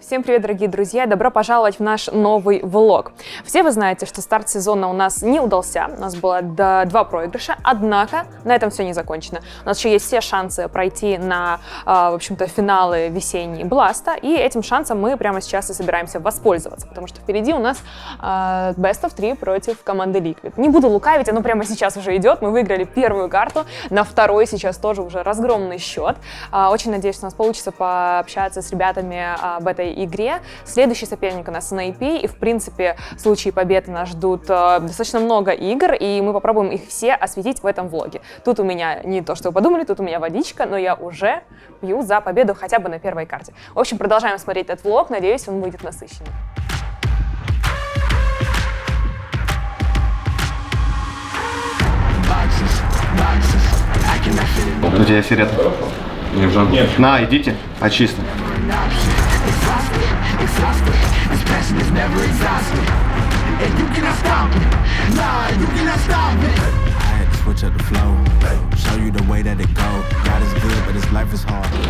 Всем привет, дорогие друзья! Добро пожаловать в наш новый влог. Все вы знаете, что старт сезона у нас не удался. У нас было два проигрыша, однако на этом все не закончено. У нас еще есть все шансы пройти на, в общем-то, финалы весенней Бласта, и этим шансом мы прямо сейчас и собираемся воспользоваться, потому что впереди у нас Best of 3 против команды Liquid. Не буду лукавить, оно прямо сейчас уже идет. Мы выиграли первую карту, на второй сейчас тоже уже разгромный счет. Очень надеюсь, что у нас получится пообщаться с ребятами об этой игре. Следующий соперник у нас NIP, и в принципе в случае победы нас ждут достаточно много игр, и мы попробуем их все осветить в этом влоге. Тут у меня не то, что вы подумали, тут у меня водичка, но я уже пью за победу хотя бы на первой карте. В общем, продолжаем смотреть этот влог, надеюсь, он выйдет насыщенным. Где я сирет? Нет. На, идите, очисто.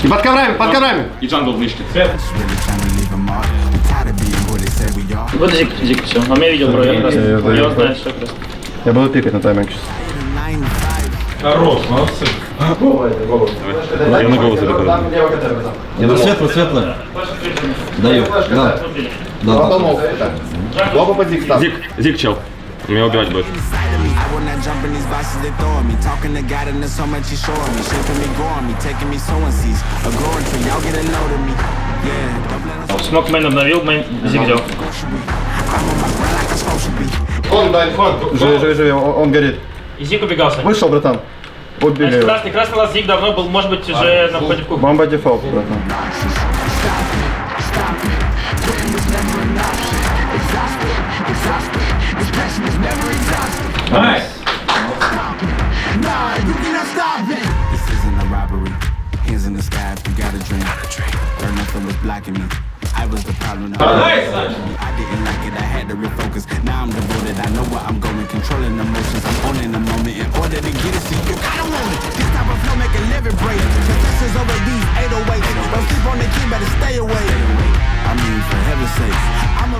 И под коврами, под коврами! И джангл в личке. Вот Зик, все. Он меня видел, бро, я просто. Я знаю, все просто. Я буду пикать на тайминг сейчас. Хорош, молодцы. Я на голову залетаю. Это светло. Даю. Да. Лопа под Зик став. Зик, чел. Меня убивать будет. Смок мейн обновил, мейн Зик взял. Он, да, живи, он горит. И Зик убегался. Вышел, братан. Убили. Красный лаз Зик давно был, может быть, уже на входе в кухню. Бомба дефолт, братан. Найс!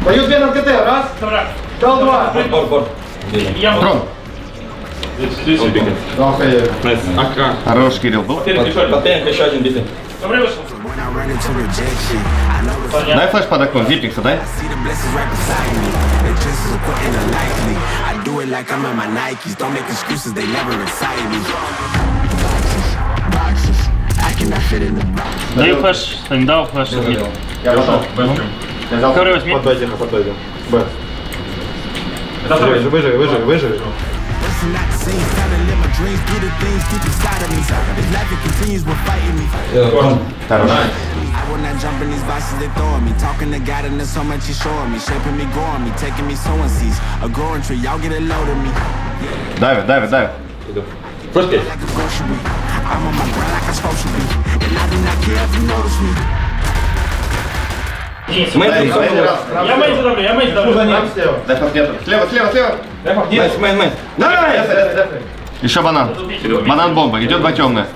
Даю две на КТ, раз. Дал два. Трон. Хорош, Кирилл был. Подпенка еще один битый. Добрый вышел. Дай флеш под окном, Зипикса, дай. Даю флеш, не дал флеш. Я пошел. Ковры возьми. Подойди. Б. Выживи. Хорош. Давит. Флешки. Я мейн задавлю. Дай пакету. Слева. Мейн. Давай! Еще банан. Банан бомба. Идет два темная.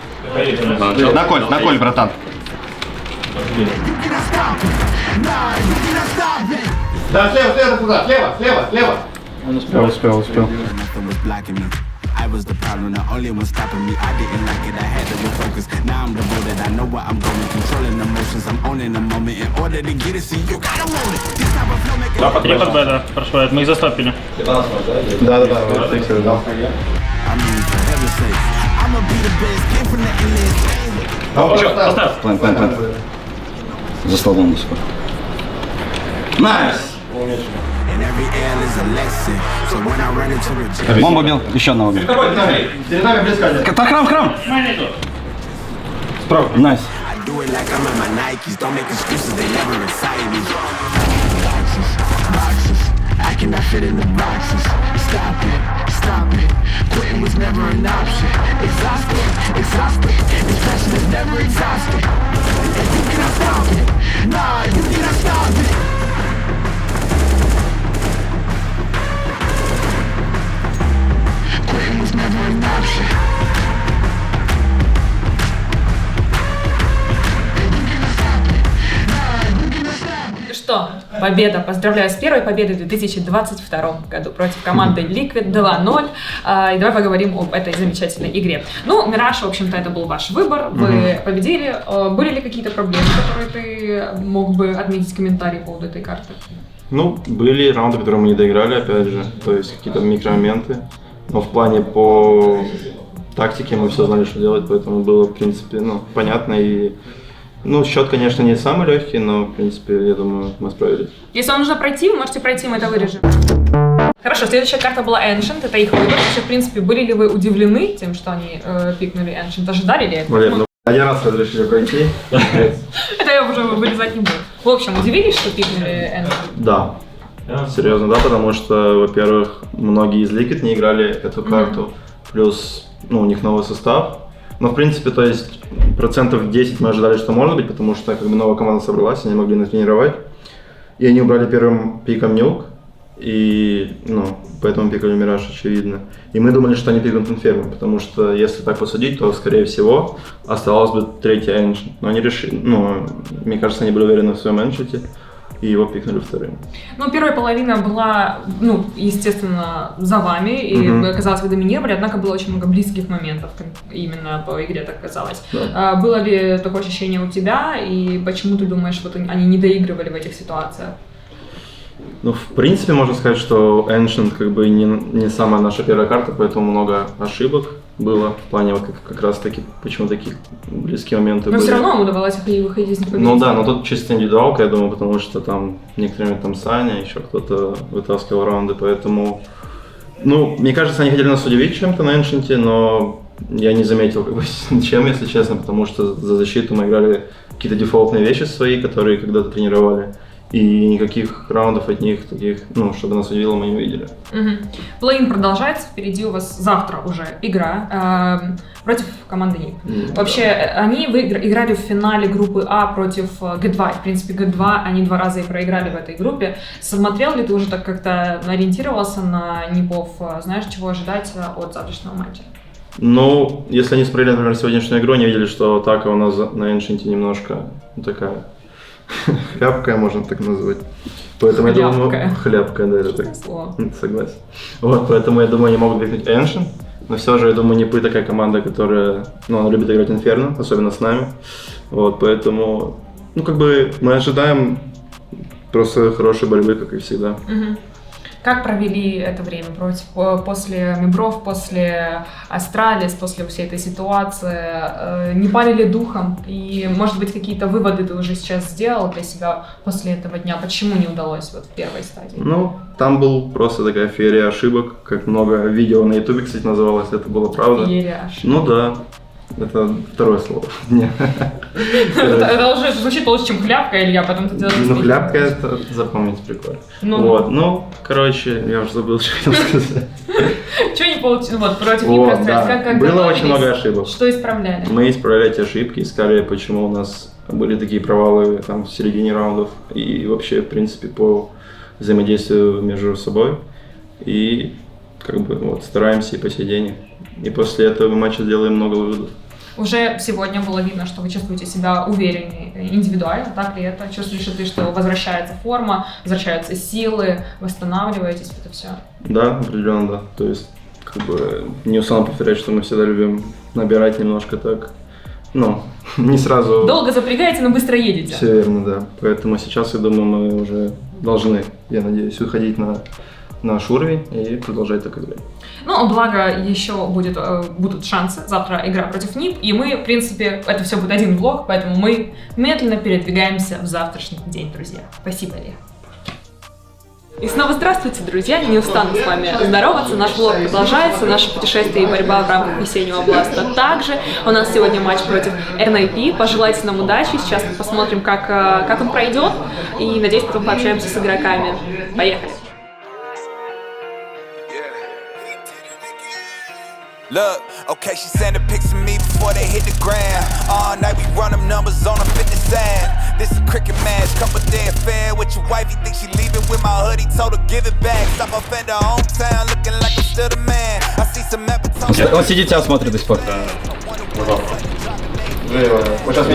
На коль, братан. Да, слева туда. Слева. Он успел. Успел. I was the problem, the only one stopping me. I didn't like it, I had to refocus. Now I'm devoted, I know where I'm going. Controlling emotions, I'm owning the moment. In order to get it, see, you gotta want it. This type of flow make it. Три под Б, да, прошло, мы их застопили. Да. I mean, for heaven's sake, I'ma be the best, came from the endless. Поставь. План. За столбом до сих пор. Найс! And every L is a lesson. So when I run into rejection. Бомба бил, еще одного бил. Перед нами близко. Храм! Мейн идут. Справа. Найс. I do it like I'm in my Nikes. Don't make excuses, they never excite me. Boxes, I cannot fit in the boxes. Stop it. Quitting was never an option. Exhausted. This passion is never exhausted. And you cannot stop it. Nah, you cannot stop it. Quitting was never an option. And you cannot stop it. Nah, you cannot stop it. победа. Поздравляю с первой победой в 2022 году против команды Liquid 2-0. И давай поговорим об этой замечательной игре. Ну, Мираж, в общем-то, это был ваш выбор. Вы победили. Были ли какие-то проблемы, которые ты мог бы отметить в комментарии по поводу этой карты? Ну, были раунды, которые мы не доиграли, опять же, то есть какие-то микромоменты. Но в плане по тактике мы все знали, что делать, поэтому было, в принципе, понятно. И, счет, конечно, не самый легкий, но, в принципе, я думаю, мы справились. Если вам нужно пройти, вы можете пройти, мы это вырежем. Хорошо, следующая карта была Ancient, это их выбор. Вообще, в принципе, были ли вы удивлены тем, что они пикнули Ancient? Ожидали ли это? Валер, один раз разрешили пройти. Это я уже вырезать не буду. В общем, удивились, что пикнули Ancient? Да. Серьезно, да, потому что, во-первых, многие из Liquid не играли эту карту, плюс, у них новый состав. Но, в принципе, то есть, 10% мы ожидали, что может быть, потому что, новая команда собралась, они могли натренировать. И они убрали первым пиком Nuke, и, поэтому пикали Мираж, очевидно. И мы думали, что они пикнут Inferno, потому что, если так посудить, то, скорее всего, осталось бы третья Ancient. Но они решили, мне кажется, они были уверены в своем Ancient. И его пикнули вторым. Первая половина была, естественно, за вами, и, казалось, вы доминировали, однако было очень много близких моментов, именно по игре так казалось. Да. Было ли такое ощущение у тебя, и почему ты думаешь, вот они не доигрывали в этих ситуациях? В принципе, можно сказать, что Ancient не самая наша первая карта, поэтому много ошибок было в плане как раз таки, почему такие близкие моменты были. Но все равно удавалось выходить из них победить. Да, но тут чисто индивидуалка, я думаю, потому что там некоторые Саня, еще кто-то вытаскивал раунды, поэтому, мне кажется, они хотели нас удивить чем-то на Ancient, но я не заметил чем, если честно, потому что за защиту мы играли какие-то дефолтные вещи свои, которые когда-то тренировали. И никаких раундов от них таких, чтобы нас удивило, мы не увидели. Плей-ин продолжается, впереди у вас завтра уже игра против команды NiP. Вообще, они играли в финале группы А против G2. В принципе, G2 они 2 раза и проиграли в этой группе. Смотрел ли ты уже так как-то ориентировался на NiPов? Знаешь, чего ожидать от завтрашнего матча? Если они смотрели, например, сегодняшнюю игру, они видели, что атака у нас на Ancient немножко такая... хлябкая, можно так назвать. Поэтому я думаю, хлябкая, да, это так. Согласен. Поэтому я думаю, они могут выиграть Ancient, но все же, я думаю, NiP такая команда, которая, она любит играть Inferno, особенно с нами. Поэтому, мы ожидаем просто хорошей борьбы, как и всегда. Как провели это время после Мибров, после Астралис, после всей этой ситуации? Не пали ли духом? И, может быть, какие-то выводы ты уже сейчас сделал для себя после этого дня? Почему не удалось в первой стадии? Там был просто такая феерия ошибок, как много видео на Ютубе, кстати, называлось, это было правда. Феерия ошибок. Да. Это второе слово. Это уже звучит лучше, чем хлябка, Илья, потом ты делаешь... Хлябка это запомнить прикольно. Я уже забыл, что хотел сказать. Что не получилось? Против NiP было очень много ошибок. Что исправляли? Мы исправляли эти ошибки, искали, почему у нас были такие провалы в середине раундов и вообще, в принципе, по взаимодействию между собой. И стараемся и по сей день. И после этого матча сделаем много выводов. Уже сегодня было видно, что вы чувствуете себя увереннее индивидуально, так ли это? Чувствуешь ли ты, что возвращается форма, возвращаются силы, восстанавливаетесь, это все? Да, определенно, да. То есть, не устану повторять, что мы всегда любим набирать немножко так, не сразу... Долго запрягаете, но быстро едете. Все верно, да. Поэтому сейчас, я думаю, мы уже должны, я надеюсь, выходить на наш уровень и продолжать так играть. Благо еще будут шансы. Завтра игра против NiP, и мы, в принципе, это все будет один влог, поэтому мы медленно передвигаемся в завтрашний день, друзья. Спасибо, Илья. И снова здравствуйте, друзья! Не устану с вами здороваться. Наш влог продолжается, наше путешествие и борьба в рамках весеннего бласта также. У нас сегодня матч против NiP. Пожелайте нам удачи. Сейчас мы посмотрим, как он пройдет. И, надеюсь, потом пообщаемся с игроками. Поехали! Look, okay, she sent a pics of me before they hit the ground. All night we run them numbers on a fitness side. This a cricket match, couple day affair with your wife. You think she leaving with my hoodie? Told her give it back. Stop off at the hometown, looking like I'm still the man. I see some appetite. Он сидит, тебя смотрит до сих пор.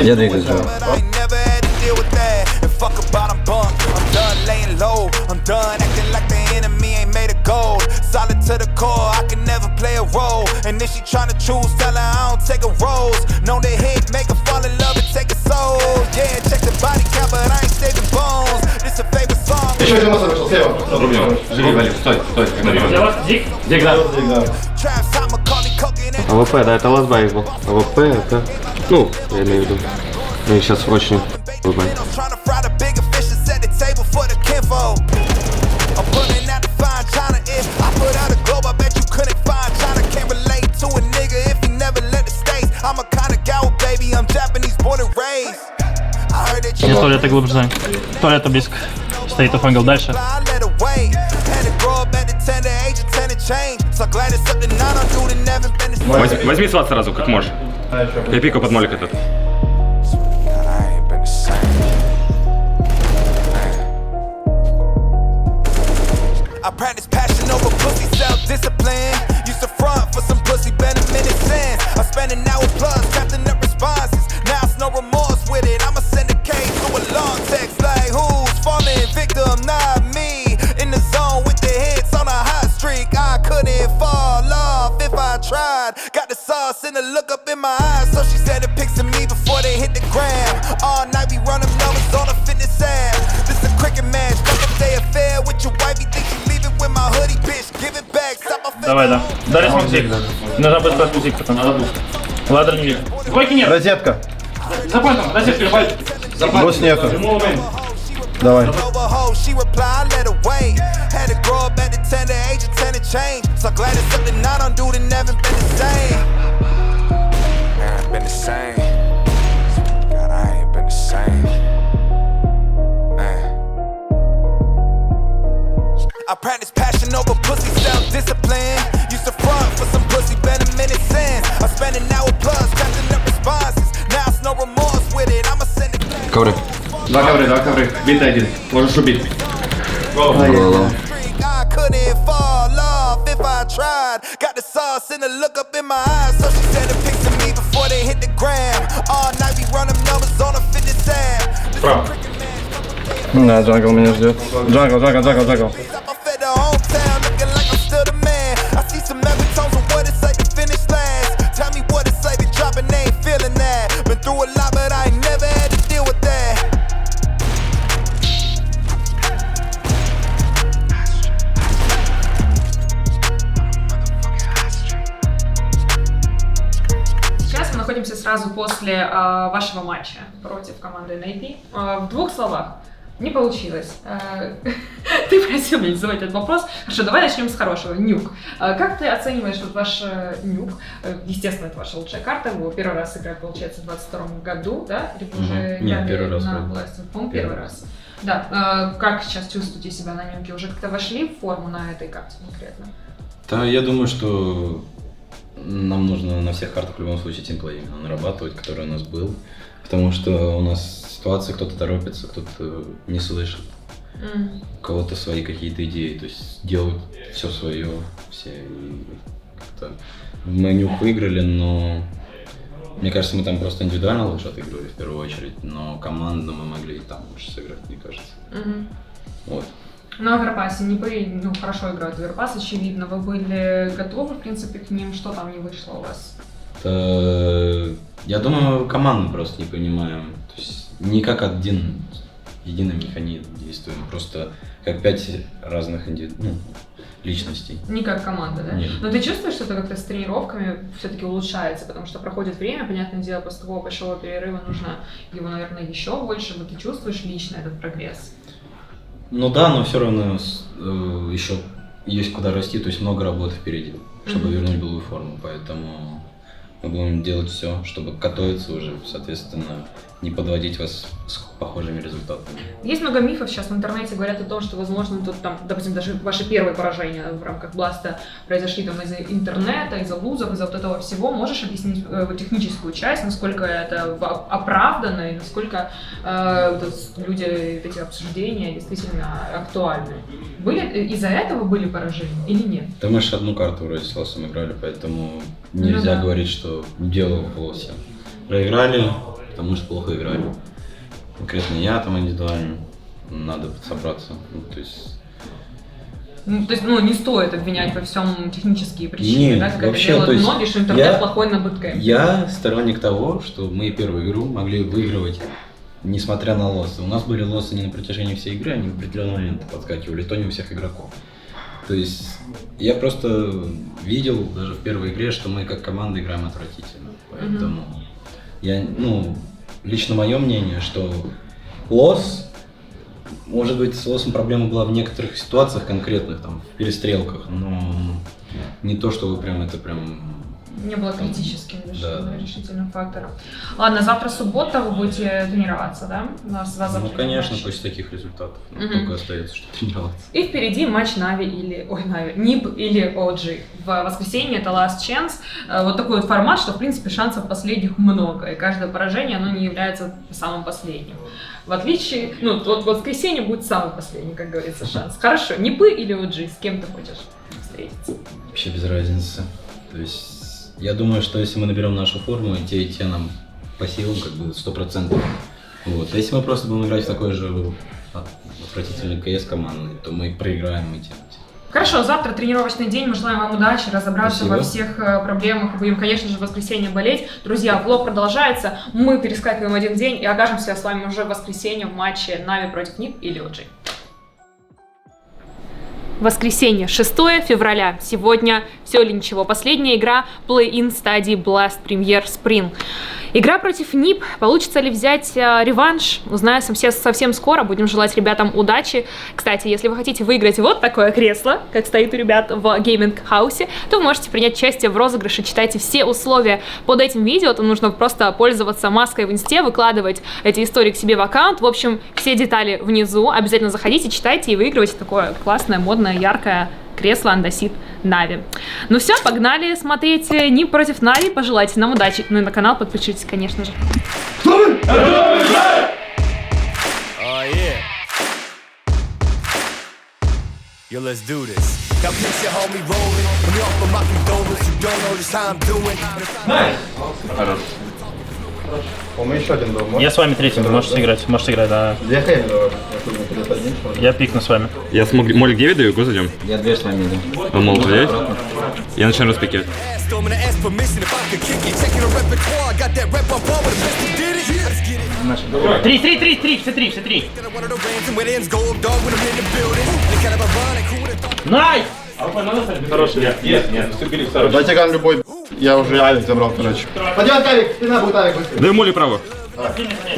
Я двигаюсь. laying low. I'm done acting like the enemy ain't made of gold. Solid to the core, I can never play a role. And if she tryna choose, tell her I don't take a rose. Know the hit, make her fall in love and take a soul. Yeah, check the body count, but I ain't saving bones. This a favorite song. Еще один мозг вышел, слева. Живи, Валик, стой, стой. Для вас Дик? Дик, да. Traps, I'm Macaulay Culkin and АВП, да, это лазбайк был. АВП это... Ну, я имею в виду. Мы сейчас очень... trying to fry the bigger fish and set the table for the kinfolk. I'm putting out the fine China. If I put out a globe, I bet you couldn't find China. Can't relate to a nigga if he never left the States. I'm a kind of gal, baby. I'm Japanese, born and raised. I heard that you. Не туалета глубже займ. Туалета близко. Стоит у фангел дальше. I let her wait. Had to grow up at the tender age of 10 and change. So glad it's something I don't do that never been the same. Возьми сват сразу, как можешь. Я пику под молик этот. I practice passion over pussy, self-discipline. Used to front for some pussy, been a minute since. I spent an hour plus crafting up responses. Now it's no remorse with it. I'ma send a case to a long text like who's falling victim, not me. In the zone with the hits on a hot streak. I couldn't fall off if I tried. Got the sauce and the look up in my eyes. So she said the pics of me before they hit the gram. All night we run them numbers on a fitness app. This a cricket match, couple day affair with your wife. You think you leaving with my hoodie, bitch? Give it back. Stop my face. Давай, да. Дали смог Дик. Нужно будет брать Дик потом. Ладно, не вижу. Койки нет. Розетка. За поинтом. Розетка, любой. Босс нету. Давай. Overhaul, she replied, I let her wait. Had to grow up at the tender age of 10 and change. So glad it's something I don't do that never been the same. Never been the same. God, I ain't been the same. I practice passion over pussy, self-discipline. Used to front for some pussy, been a minute since. I spent an hour plus crafting up responses. Now it's no remorse with it. I'ma send it back. Ковры. Два ковры. Бинт один. Можешь убить. I couldn't fall off if I tried. Got the sauce and the look up in my eyes. So she said the pics of me before they hit the gram. All night we run them numbers on a fitness app. Справа. Да, джангл меня ждет. Джангл. I'm fed to hometown looking like I'm still the man. I see some every tones of what it's like to finish last. Tell me what it's like to drop and they ain't feeling that. Been through a lot, but I ain't never had to deal with that. Сейчас мы находимся сразу после вашего матча против команды NIP. В двух словах. Не получилось. Ты просил меня задавать этот вопрос. Хорошо, давай начнем с хорошего. Нюк. Как ты оцениваешь вот ваш Нюк? Естественно, это ваша лучшая карта. Вы первый раз играли, получается, в 22-м году, да? Или вы уже Нет, играли первый раз. на власти? По-моему, первый раз. Да. Как сейчас чувствуете себя на Нюке? Уже как-то вошли в форму на этой карте конкретно? Да, я думаю, что нам нужно на всех картах в любом случае тимплей нарабатывать, который у нас был. Потому что у нас ситуация, кто-то торопится, кто-то не слышит. У кого-то свои какие-то идеи, то есть делают все свое, все. И как-то мы Нюк выиграли, но мне кажется, мы там просто индивидуально лучше отыгрывали в первую очередь, но командно мы могли и там лучше сыграть, мне кажется. Вот. Ну, а Верпасе не были, хорошо играют Верпас, очевидно. Вы были готовы, в принципе, к ним? Что там не вышло у вас? Я думаю, команду просто не понимаем. То есть не как единый механизм действуем, просто как 5 разных личностей. Не как команда, да? Нет. Но ты чувствуешь, что это как-то с тренировками все-таки улучшается, потому что проходит время, понятное дело, после такого большого перерыва нужно его, наверное, еще больше. Вот ты чувствуешь лично этот прогресс? Ну да, но все равно еще есть куда расти, то есть много работы впереди, чтобы вернуть былую форму, поэтому мы будем делать все, чтобы готовиться уже, соответственно, не подводить вас с похожими результатами. Есть много мифов сейчас в интернете, говорят о том, что, возможно, тут там, допустим, даже ваши первые поражения в рамках Бласта произошли там из-за интернета, из-за лузов, из-за вот этого всего. Можешь объяснить техническую часть, насколько это оправдано и насколько люди, эти обсуждения действительно актуальны? Из-за этого были поражения или нет? Да мы же одну карту вроде с Лосом играли, поэтому нельзя говорить, что дело в Лосе. Проиграли, потому что плохо играли. Конкретно я там индивидуально. надо собраться. Ну, то есть, не стоит обвинять во всем технические причины, Нет, да, как вообще, это то делают есть многие, что интернет я- плохой на буткемпе. я сторонник того, что мы первую игру могли выигрывать, несмотря на лоссы. У нас были лоссы не на протяжении всей игры, они в определенный момент подскакивали, то не у всех игроков. То есть я просто видел даже в первой игре, что мы как команда играем отвратительно. Поэтому лично мое мнение, что лосс, может быть, с лоссом проблема была в некоторых ситуациях конкретных, там, в перестрелках, но не то, что вы прям Не было критическим Да. решительным фактором. Ладно, завтра суббота, вы будете тренироваться, да? У нас вас Ну, завтра конечно, матч. после таких результатов. Мгм. Только остается, что тренироваться. И впереди матч Нави НИП или OG. В воскресенье это Last Chance. Вот такой вот формат, что в принципе шансов последних много. И каждое поражение, оно не является самым последним. В отличие, вот в воскресенье будет самый последний, как говорится, шанс. Хорошо, НИПы или OG, с кем ты хочешь встретиться? Вообще без разницы. То есть я думаю, что если мы наберем нашу форму, и те нам по силам, как бы 100%. Вот. А если мы просто будем играть в такой же отвратительный КС командный, то мы проиграем эти. Хорошо, завтра тренировочный день, мы желаем вам удачи, разобраться Спасибо. во всех проблемах, будем, конечно же, в воскресенье болеть. Друзья, влог продолжается, мы перескакиваем один день и окажемся с вами уже в воскресенье в матче Нави против НИП или OG. Воскресенье, 6 февраля. Сегодня все или ничего. Последняя игра плей-ин стадии Blast Premier Spring. Игра против НИП. Получится ли взять реванш? Узнаем совсем скоро. Будем желать ребятам удачи. Кстати, если вы хотите выиграть вот такое кресло, как стоит у ребят в гейминг-хаусе, то вы можете принять участие в розыгрыше. Читайте все условия под этим видео. Там нужно просто пользоваться маской в инсте, выкладывать эти истории к себе в аккаунт. В общем, все детали внизу. Обязательно заходите, читайте и выигрывайте такое классное, модное, яркое кресло Андасит Нави. Ну все, погнали смотреть НИП против Нави. Пожелайте нам удачи. Ну и на канал подпишитесь, конечно же. Oh yeah. Yo, let's do this. Now picture homie rolling. Me off of my condolences. You don't know just how I'm doing. По-моему, еще один дом. Я с вами третьим, вы можете сыграть, да. Где Хейм, давай? Один, Я пикну с вами. Я молик 9 даю, го зайдем. Я дверь с вами иду. Он молик 9. Я начну распикивать. Storming to ask permission if I could kick it. Checking the repertoire. Got that rep on ball with the best who did it. Let's get it. Все три. Got one of the rams and where the ends go up, dog, when I'm in the building. They kind of ironic. Who would have thought? Найс! Дайте ган любой. Я уже авик забрал, короче. Пойдем, авик, спина будет авик быстрее. Даю молик право.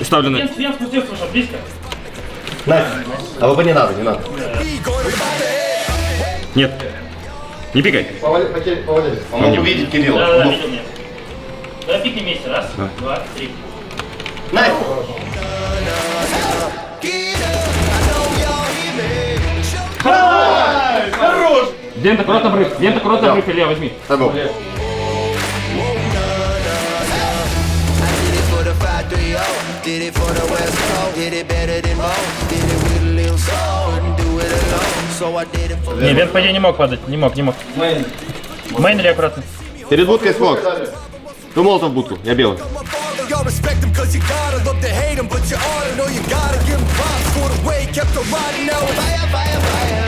Ставлю на... Вен спустился уже, близко. А вы не надо, не надо. Me going about the head. Нет. Не пикай. Повалили. Он мог увидеть Кирилла. Да, видел меня. Давай пикнем вместе. Раз, два, три. Найс! Get up. I know y'all hear me. Show Дент, аккуратно врыв, Илья, возьми. Забыл. I did it for the 530, did it for the West Coast, did it better than most, did it with a little soul, couldn't do it alone, so I did it for Не, Вен, по идее, не мог падать, не мог. Мейн или аккуратно? Перед будкой смог. Ты молотов в будку, я белый. my father, y'all respect him cause you gotta love to hate him, but you ought to know you gotta give him props for the way he kept on riding now. Fire,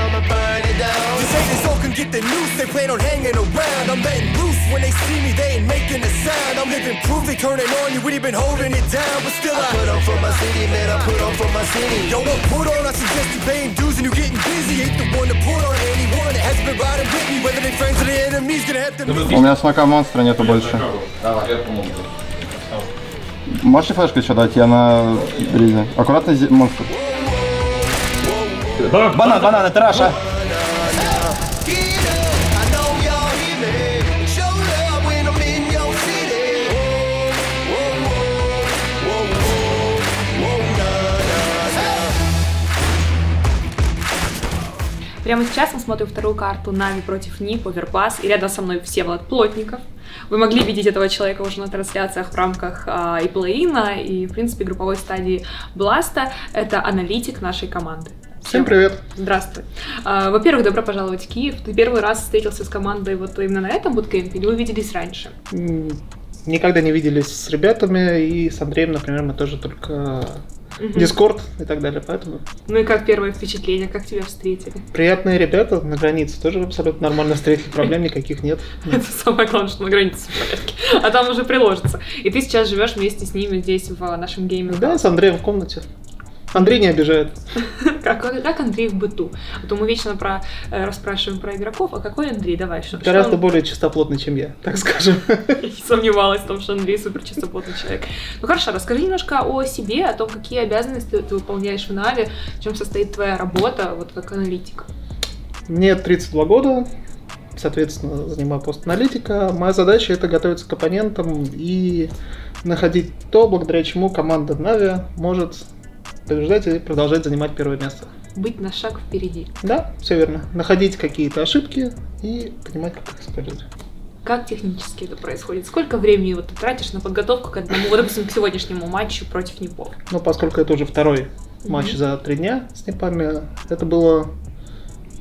I'ma burn it down. These haters all can get the noose, they plan on hanging around. I'm letting loose when they see me, they ain't making a sound. I'm living proof, they turning on you, we been holding it down, but still I put on for my city, man, I put on for my city. Yo, what put on, I suggest you paying dues and you getting busy. Ain't the one to put on anyone that hasn't been riding with me, whether they friends or they enemies, gonna have to meet me. У меня смока монстра нету больше. Можете флешку еще дать? Я на бризе. Аккуратно, монстр. Банан, это Раша. Get up, I know y'all hear me. Show love when I'm in your city. Прямо сейчас мы смотрим вторую карту Нави против НИП, Оверпас, и рядом со мной Всеволод Плотников. Вы могли видеть этого человека уже на трансляциях в рамках и плей-ина, и, в принципе, групповой стадии Бласта. Это аналитик нашей команды. Всем привет! Здравствуй. Во-первых, добро пожаловать в Киев. Ты первый раз встретился с командой вот именно на этом буткемпе, или вы виделись раньше? Никогда не виделись с ребятами, и с Андреем, например, мы тоже только Дискорд и так далее, поэтому... Ну и как первое впечатление, как тебя встретили? Приятные ребята на границе тоже абсолютно нормально встретили, проблем никаких нет. Это самое главное, что на границе в порядке, а там уже приложится. И ты сейчас живешь вместе с ними здесь, в нашем гейминг. Да, с Андреем в комнате. Андрей не обижает. Как Андрей в быту? А то мы вечно расспрашиваем про игроков, а какой Андрей? Давай, что Гораздо он... более чистоплотный, чем я, так скажем. Я не сомневалась в том, что Андрей супер чистоплотный человек. Ну хорошо, расскажи немножко о себе, о том, какие обязанности ты выполняешь в Нави, в чем состоит твоя работа, вот как аналитик. Мне 32 года, соответственно, занимаю пост аналитика. Моя задача — это готовиться к оппонентам и находить то, благодаря чему команда Нави может побеждать и продолжать занимать первое место. Быть на шаг впереди. Да, все верно. Находить какие-то ошибки и понимать, как их исправить. Как технически это происходит? Сколько времени вот ты тратишь на подготовку к одному, вот, допустим, к сегодняшнему матчу против НИПов? Ну, поскольку это уже второй матч за 3 дня с НИПами, это было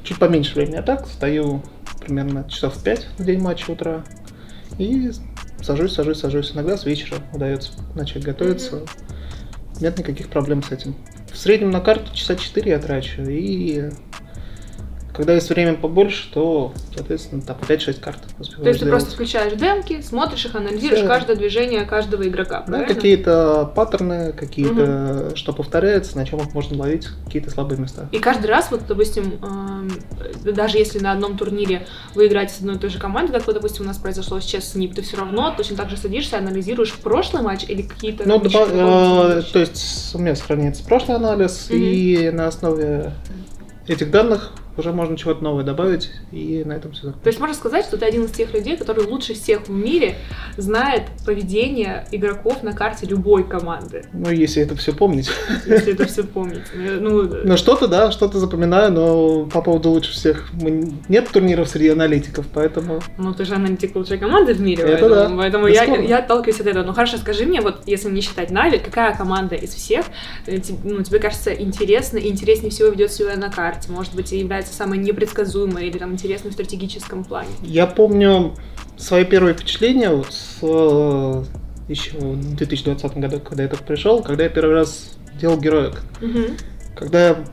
чуть поменьше времени. А так, встаю примерно часов в 5 в день матча утра и сажусь. Иногда с вечера удается начать готовиться. Нет никаких проблем с этим. В среднем на карту часа 4 я трачу, и когда есть время побольше, то, соответственно, там 5-6 карт успеваю. То есть ты сделать. просто включаешь демки, смотришь их, анализируешь Всё. каждое движение каждого игрока, Да, правильно? какие-то паттерны, какие-то, что повторяется, на чем их можно ловить, какие-то слабые места. И каждый раз, вот, допустим, даже если на одном турнире вы играете с одной и той же командой, как вот, допустим, у нас произошло сейчас с НИП, ты все равно точно так же садишься, анализируешь прошлый матч или какие-то... Ну, еще дополнительные то есть у меня сохраняется прошлый анализ, и на основе этих данных уже можно чего-то новое добавить, и на этом все. То есть можно сказать, что ты один из тех людей, который лучше всех в мире знает поведение игроков на карте любой команды. Ну, если это все помнить. Если это все помнить. Ну, что-то, да, что-то запоминаю, но по поводу лучше всех нет турниров среди аналитиков, поэтому... Ну, ты же аналитик лучшей команды в мире, Это поэтому бесспорно. я отталкиваюсь от этого. Ну, хорошо, скажи мне, вот если не считать Нави, какая команда из всех, тебе кажется интересна и интереснее всего ведет себя на карте? Может быть, является самой непредсказуемой или там интересной в стратегическом плане? Я помню свои первые впечатления вот еще в 2020 году, когда я только пришел, когда я первый раз делал героик. Когда я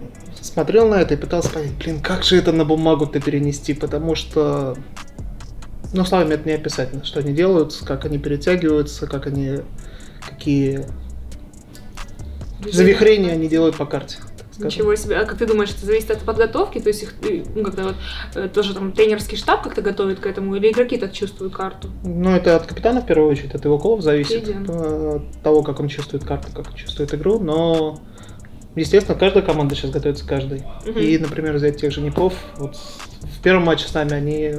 смотрел на это и пытался понять, как же это на бумагу-то перенести, потому что, ну, словами это не описать, что они делают, как они перетягиваются, какие завихрения они делают по карте. Ничего себе. А как ты думаешь, это зависит от подготовки? То есть их как-то вот тоже там тренерский штаб как-то готовит к этому, или игроки так чувствуют карту? Ну, это от капитана в первую очередь, от его колов зависит, Видим. от того, как он чувствует карту, как он чувствует игру, но, естественно, каждая команда сейчас готовится к каждой. И, например, взять тех же НИПов, вот в первом матче с нами они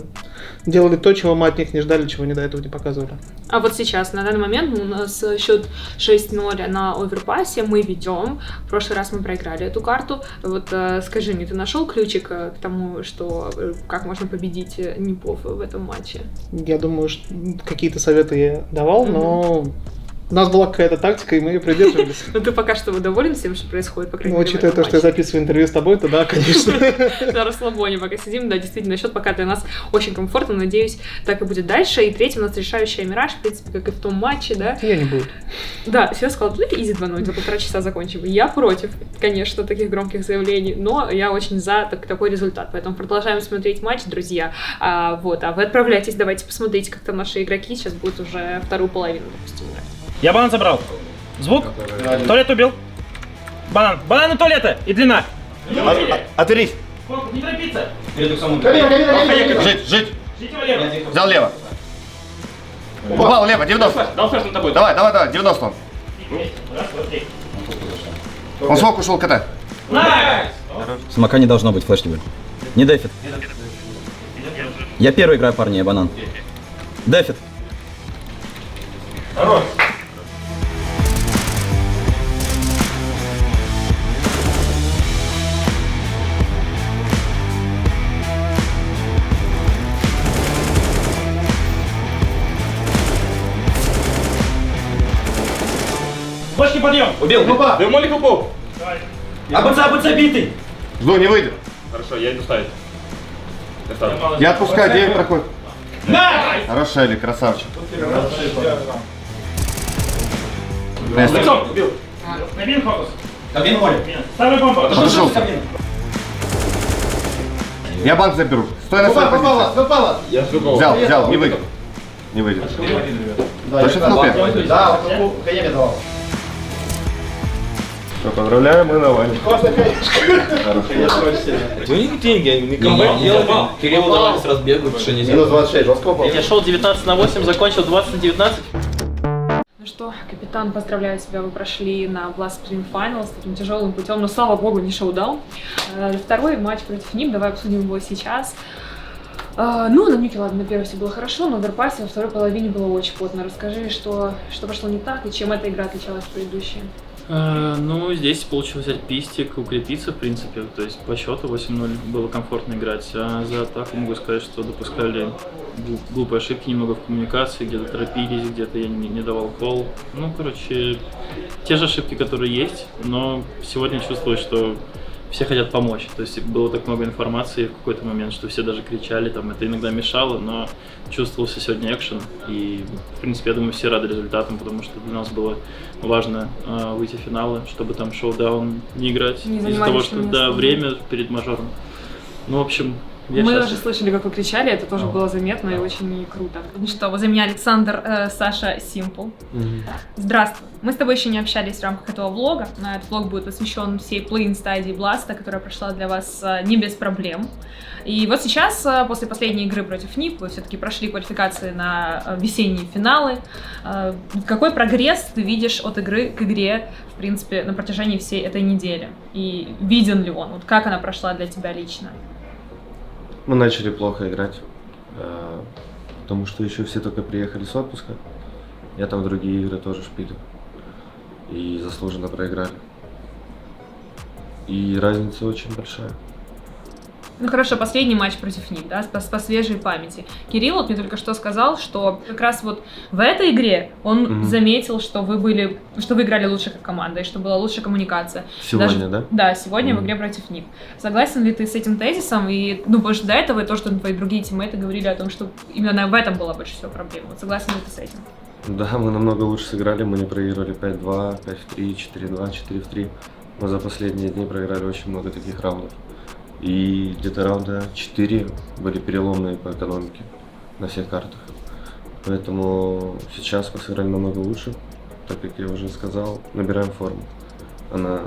делали то, чего мы от них не ждали, чего они до этого не показывали. А вот сейчас, на данный момент, у нас счет 6-0 на оверпассе, мы ведем. В прошлый раз мы проиграли эту карту. Вот скажи мне, ты нашел ключик к тому, что как можно победить НИПов в этом матче? Я думаю, что какие-то советы я давал, но у нас была какая-то тактика, и мы ее придерживались. Ну ты пока что доволен всем, что происходит, по крайней мере, Учитывая то, что я записываю интервью с тобой, то да, конечно. На расслабоне пока сидим, да, действительно, счет пока для нас очень комфортно, надеюсь, так и будет дальше. И третий у нас решающая Мираж, в принципе, как и в том матче, да. Я не буду. Да, Серега сказал, давайте изи 2-0, за 1,5 часа закончим. Я против, конечно, таких громких заявлений, но я очень за такой результат, поэтому продолжаем смотреть матч, друзья. А вы отправляйтесь, давайте посмотрите, как там наши игроки сейчас будут уже вторую половину, допустим, играть. Я банан забрал. Звук? Туалет убил. Банан. Банан и туалета. И длина. Отвернись. Не торопиться. Жить. Ждите его лево. Взял лево. Упал лево, 90. Дал флеш над тобой. Давай, 90 он. Раз, два, три. Он смог, ушел КТ. Найс! Смока не должно быть, флеш тебе. Не дефит. Я первый играю, парни, я банан. Дефит. Хорош. Бочки подъем. Убил. Да молик упал. АБЦ битый. Зло не выйдет. Хорошо, я иду ставить. Я ставлю. Я отпускаю, 9 проходит. Найс! Хорош, Шелли, красавчик. Лицом. Убил. Набил фокус. Кабин море. Ставлю бомбу. Пошелся. Я банк заберу. Стой на своей позиции. Я с другого. Взял, не выйдет. Не выйдет. Точно в толпе? Да, вот Каеме давал. Все, поздравляем, мы на вами. У них деньги, они камбэк делали. Кириллу давали с разбегу, что нельзя. Минус 26, жестко. Я шел 19/8, закончил 20/19. Ну что, капитан, поздравляю тебя, вы прошли на Blast Spring Finals таким тяжелым путем, но слава богу, не шоудаун. Второй матч против НИП, давай обсудим его сейчас. Ну, на Нюке, ладно, на первой все было хорошо, но в Верпасе во второй половине было очень плотно. Расскажи, что пошло не так и чем эта игра отличалась от предыдущей? Ну, здесь получилось взять пистик, укрепиться, в принципе. То есть по счету 8-0 было комфортно играть. А за атаку могу сказать, что допускали глупые ошибки немного в коммуникации, где-то торопились, где-то я не давал кол. Ну, короче, те же ошибки, которые есть, но сегодня чувствовалось, что все хотят помочь. То есть было так много информации в какой-то момент, что все даже кричали, там это иногда мешало, но чувствовался сегодня экшен. И, в принципе, я думаю, все рады результатам, потому что для нас было важно выйти в финалы, чтобы там шоу-даун не играть. Из-за того, что время перед мажором. Ну, в общем, мы уже слышали, как вы кричали, это тоже было заметно и очень круто. Ну что, возле меня Александр, Саша, Симпл. Здравствуй. Мы с тобой еще не общались в рамках этого влога. Этот влог будет посвящен всей плей-ин стадии Бласта, которая прошла для вас не без проблем. И вот сейчас, после последней игры против НИП, вы все-таки прошли квалификации на весенние финалы. Какой прогресс ты видишь от игры к игре, в принципе, на протяжении всей этой недели? И виден ли он? Вот как она прошла для тебя лично? Мы начали плохо играть, потому что еще все только приехали с отпуска. Я там другие игры тоже шпилил. И заслуженно проиграли. И разница очень большая. Ну хорошо, последний матч против них, да, по свежей памяти. Кирилл вот мне только что сказал, что как раз вот в этой игре он заметил, что вы играли лучше как команда, и что была лучшая коммуникация. Сегодня, да? Да, сегодня в игре против них. Согласен ли ты с этим тезисом? И, ну, потому что до этого и то, что твои другие тиммейты говорили о том, что именно в этом была больше всего проблема. Вот согласен ли ты с этим? Да, мы намного лучше сыграли, мы не проиграли 5-2, 5-3, 4-2, 4-3. Мы за последние дни проиграли очень много таких раундов. И где-то раунда 4 были переломные по экономике на всех картах. Поэтому сейчас мы сыграли намного лучше, так как я уже сказал, набираем форму. Она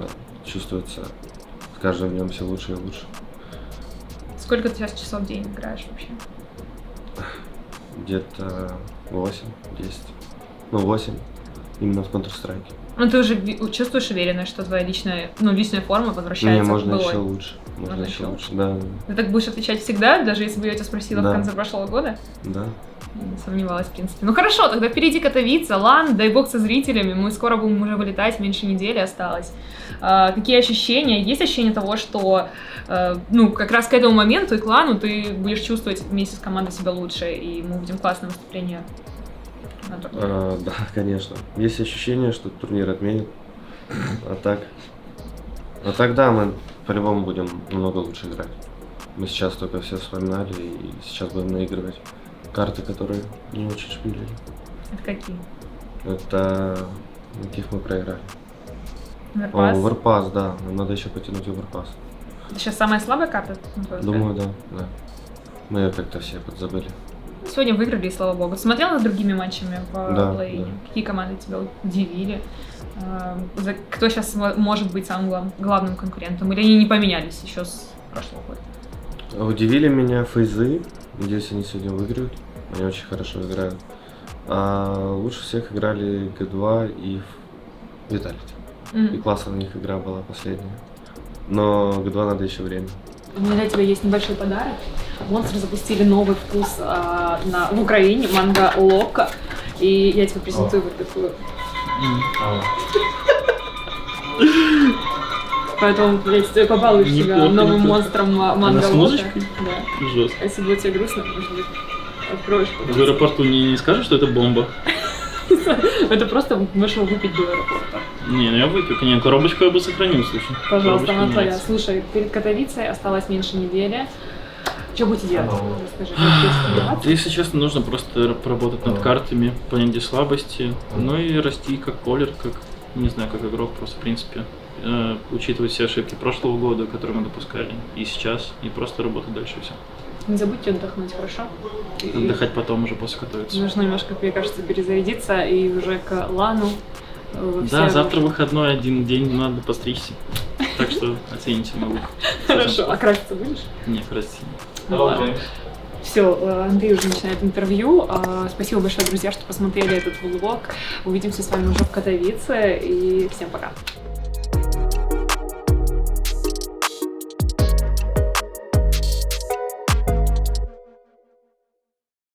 чувствуется с каждым днем все лучше и лучше. Сколько ты сейчас часов в день играешь вообще? Где-то 8-10. Ну, 8 именно в Counter-Strike. Ну, ты уже чувствуешь уверенность, что твоя личная форма возвращается Не, к можно былой? еще лучше. Можно еще лучше, да. Ты так будешь отвечать всегда, даже если бы я тебя спросила в конце прошлого года? Да. Не сомневалась, в принципе. Ну хорошо, тогда впереди Катовица, LAN, дай бог со зрителями, мы скоро будем уже вылетать, меньше недели осталось. Какие ощущения? Есть ощущение того, что ну, как раз к этому моменту и к LAN ты будешь чувствовать вместе с командой себя лучше, и мы увидим классное выступление на турнире? Да, конечно. Есть ощущение, что турнир отменят. А так да, мы по-любому будем намного лучше играть. Мы сейчас только все вспоминали и сейчас будем наигрывать карты, которые не очень шпилили. Это какие? Это каких мы проиграли. Верпас? Верпас, да. Нам надо еще потянуть Верпас. Это сейчас самая слабая карта? Думаю, да. Мы ее как-то все подзабыли. Сегодня выиграли, и слава богу. Смотрела с другими матчами в плей-ине? Да. Какие команды тебя удивили? Кто сейчас может быть самым главным конкурентом? Или они не поменялись еще с прошлого года? Удивили меня фейзы. Надеюсь, они сегодня выиграют. Они очень хорошо играют. А лучше всех играли G2 и Vitality. И классная у них игра была последняя. Но G2 надо еще время. У меня для тебя есть небольшой подарок. Монстры запустили новый вкус в Украине, манго лока. И я тебе презентую вот такую. Поэтому я побалуешь себя новым монстром манго лока. Да. Жестко. Если будет тебе грустно, может быть, откроешь. В аэропорту не скажешь, что это бомба? Это просто вышел выпить до аэропорта. Не, ну я выпью, конечно, коробочку я бы сохранил, слушай. Пожалуйста, она твоя. Слушай, перед Катовицей осталось меньше недели. Что будете делать? Расскажи, как будете добиваться? Если честно, нужно просто поработать над картами, понять, где слабости, ну и расти как полер, как, не знаю, как игрок, просто в принципе. учитывать все ошибки прошлого года, которые мы допускали, и сейчас, и просто работать дальше, и все. Не забудьте отдохнуть, хорошо? Отдыхать потом уже после готовиться. Нужно немножко, мне кажется, перезарядиться и уже к лану. Да, завтра выходной, один день, надо постричься. Так что оцените мой лук. Хорошо, а краситься будешь? Не, краситься. Все, Андрей уже начинает интервью. Спасибо большое, друзья, что посмотрели этот влог. Увидимся с вами уже в Катовице. И всем пока.